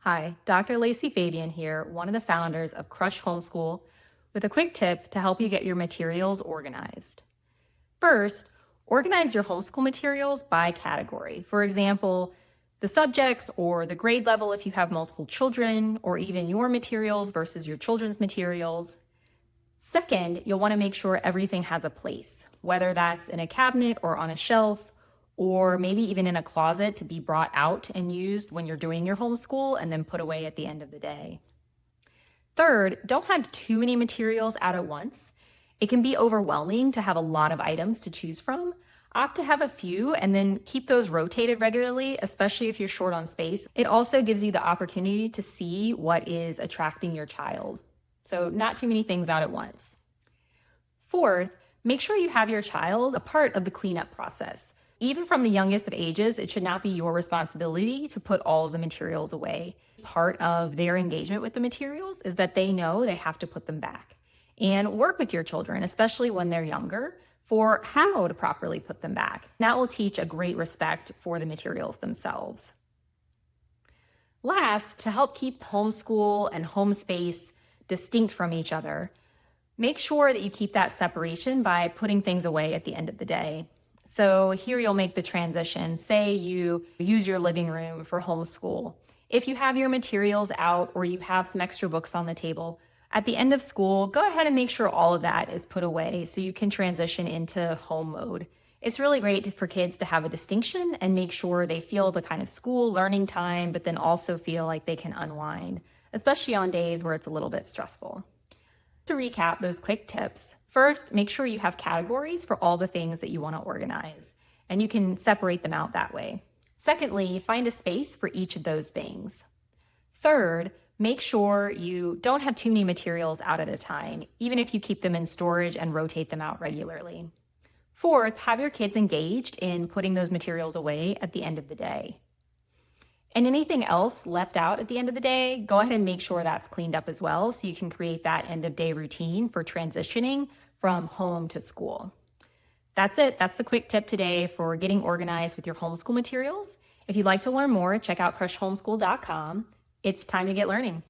Hi, Dr. Lacey Fabian here, one of the founders of Crush Homeschool, with a quick tip to help you get your materials organized. First, organize your homeschool materials by category. For example, the subjects or the grade level if you have multiple children, or even your materials versus your children's materials. Second, you'll want to make sure everything has a place, whether that's in a cabinet or on a shelf, or maybe even in a closet to be brought out and used when you're doing your homeschool and then put away at the end of the day. Third, don't have too many materials out at once. It can be overwhelming to have a lot of items to choose from. Opt to have a few and then keep those rotated regularly, especially if you're short on space. It also gives you the opportunity to see what is attracting your child. So not too many things out at once. Fourth, make sure you have your child a part of the cleanup process. Even from the youngest of ages, it should not be your responsibility to put all of the materials away. Part of their engagement with the materials is that they know they have to put them back. And work with your children, especially when they're younger, for how to properly put them back. That will teach a great respect for the materials themselves. Last, to help keep homeschool and home space distinct from each other, make sure that you keep that separation by putting things away at the end of the day. So here you'll make the transition. Say you use your living room for homeschool. If you have your materials out or you have some extra books on the table, at the end of school, go ahead and make sure all of that is put away so you can transition into home mode. It's really great for kids to have a distinction and make sure they feel the kind of school learning time, but then also feel like they can unwind, especially on days where it's a little bit stressful. To recap those quick tips, first, make sure you have categories for all the things that you want to organize, and you can separate them out that way. Secondly, find a space for each of those things. Third, make sure you don't have too many materials out at a time, even if you keep them in storage and rotate them out regularly. Fourth, have your kids engaged in putting those materials away at the end of the day. And anything else left out at the end of the day, go ahead and make sure that's cleaned up as well so you can create that end of day routine for transitioning from home to school. That's it. That's the quick tip today for getting organized with your homeschool materials. If you'd like to learn more, check out crushhomeschool.com. It's time to get learning.